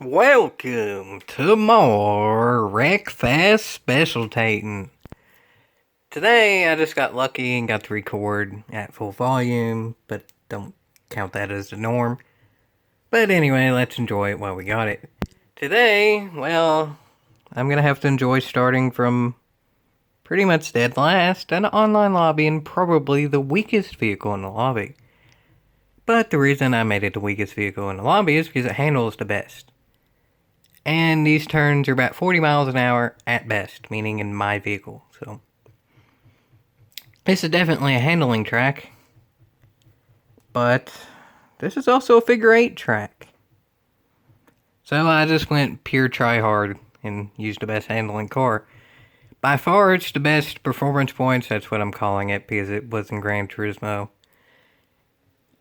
Welcome to more Wreckfest Specialtatin. Today I just got lucky and got to record at full volume, but don't count that as the norm. But anyway, let's enjoy it while we got it. Today, well, I'm gonna have to enjoy starting from pretty much dead last, an online lobby, and probably the weakest vehicle in the lobby. But the reason I made it the weakest vehicle in the lobby is because it handles the best. And these turns are about 40 miles an hour at best, meaning in my vehicle. So this is definitely a handling track, but this is also a figure 8 track. So I just went pure try hard and used the best handling car. By far, it's the best performance points. That's what I'm calling it because it was in Gran Turismo.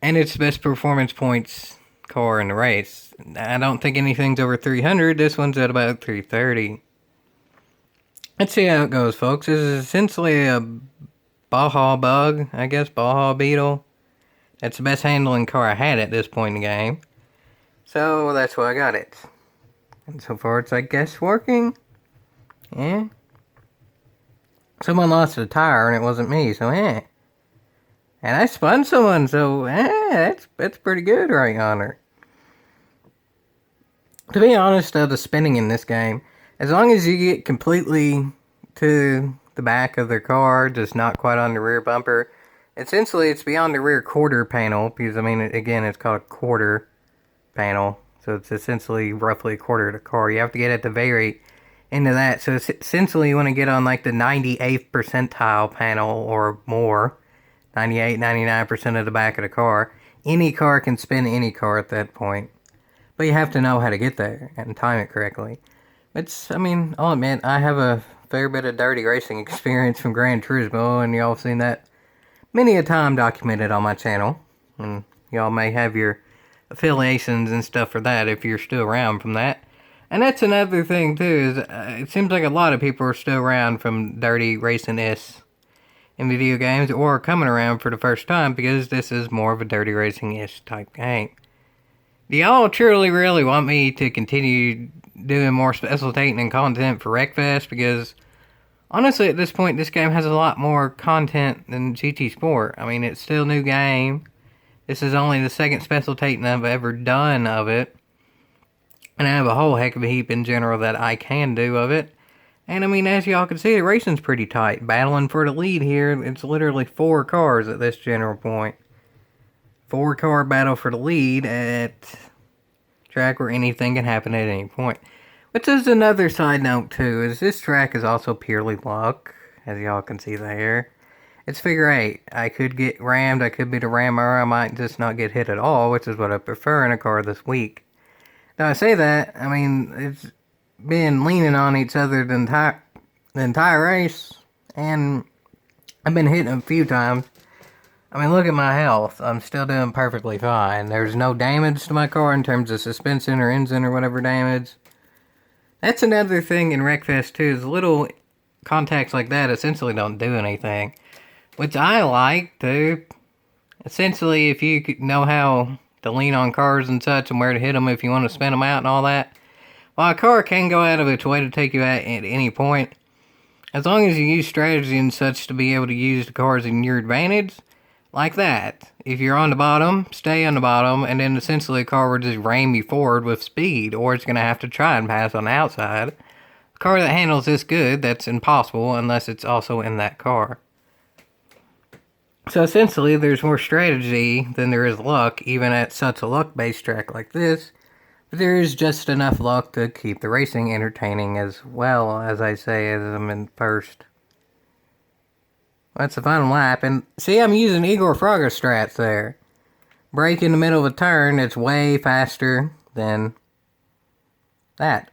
And it's the best performance points car in the race. I don't think anything's over 300. This one's at about 330. Let's see how it goes, folks. This is essentially a Baja Bug, I guess, Baja Beetle. That's the best handling car I had at this point in the game. So that's why I got it. And so far it's, I guess, working. Yeah. Someone lost a tire and it wasn't me, so And I spun someone, so that's pretty good right yonder. To be honest, the spinning in this game, as long as you get completely to the back of their car, just not quite on the rear bumper, essentially it's beyond the rear quarter panel, because, I mean, again, it's called a quarter panel, so it's essentially roughly a quarter of the car. You have to get at the very end of that, so essentially you want to get on, like, the 98th percentile panel or more, 98, 99% of the back of the car. Any car can spin any car at that point. But you have to know how to get there and time it correctly. I'll admit, I have a fair bit of dirty racing experience from Gran Turismo, and y'all have seen that many a time documented on my channel. And y'all may have your affiliations and stuff for that if you're still around from that. And that's another thing, too, is it seems like a lot of people are still around from dirty racing-ish in video games, or coming around for the first time, because this is more of a dirty racing-ish type game. Do y'all truly really want me to continue doing more Specialtatin and content for Wreckfest? Because, honestly, at this point, this game has a lot more content than GT Sport. I mean, it's still a new game. This is only the second Specialtatin I've ever done of it. And I have a whole heck of a heap in general that I can do of it. And, I mean, as y'all can see, the racing's pretty tight. Battling for the lead here, it's literally 4 cars at this general point. 4-car battle for the lead at track where anything can happen at any point. Which is another side note, too, is this track is also purely luck, as y'all can see there. It's figure 8. I could get rammed, I could be the rammer, I might just not get hit at all, which is what I prefer in a car this week. Now, I say that, I mean, it's been leaning on each other the entire race, and I've been hitting a few times. I mean, look at my health. I'm still doing perfectly fine. There's no damage to my car in terms of suspension or engine or whatever damage. That's another thing in Wreckfest too, is little contacts like that essentially don't do anything. Which I like too. Essentially, if you know how to lean on cars and such and where to hit them if you want to spin them out and all that, while a car can go out of its way to take you out at any point, as long as you use strategy and such to be able to use the cars in your advantage, like that. If you're on the bottom, stay on the bottom, and then essentially a car will just ram you forward with speed, or it's going to have to try and pass on the outside. A car that handles this good, that's impossible unless it's also in that car. So essentially, there's more strategy than there is luck, even at such a luck-based track like this. But there is just enough luck to keep the racing entertaining as well, as I say, as I'm in first. That's the final lap, and see, I'm using Igor Fraga strats there. Brake in the middle of a turn, it's way faster than that.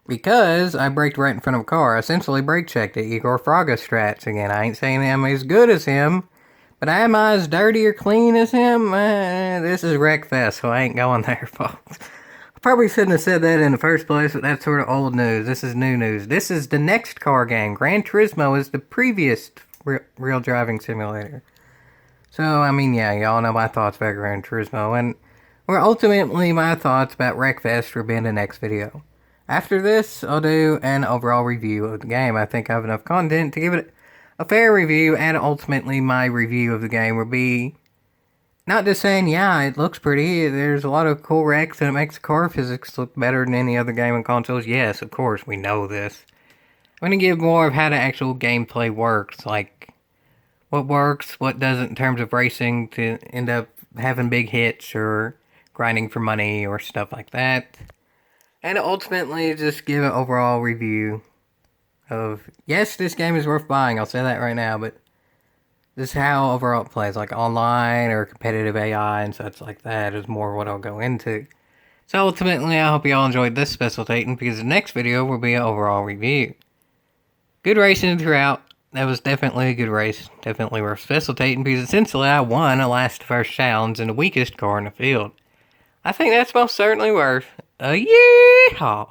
Because I braked right in front of a car, I essentially brake checked it. Igor Fraga strats again. I ain't saying I'm as good as him, but am I as dirty or clean as him? This is Wreckfest, so I ain't going there, folks. I probably shouldn't have said that in the first place, but that's sort of old news. This is new news. This is the next car game. Gran Turismo is the previous real driving simulator. So, I mean, yeah, y'all know my thoughts about Gran Turismo. And Or ultimately my thoughts about Wreckfest will be in the next video. After this, I'll do an overall review of the game. I think I have enough content to give it a fair review, and ultimately my review of the game will be not just saying, yeah, it looks pretty, there's a lot of cool wrecks, and it makes the car physics look better than any other game on consoles. Yes, of course, we know this. I'm going to give more of how the actual gameplay works, like what works, what doesn't in terms of racing to end up having big hits or grinding for money or stuff like that. And ultimately just give an overall review of, yes, this game is worth buying, I'll say that right now, but this is how overall it plays, like online or competitive AI and such like that is more what I'll go into. So ultimately, I hope you all enjoyed this Specialtatin, because the next video will be an overall review. Good racing throughout. That was definitely a good race. Definitely worth Specialtatin, because essentially I won a last first challenge in the weakest car in the field. I think that's most certainly worth a yeehaw.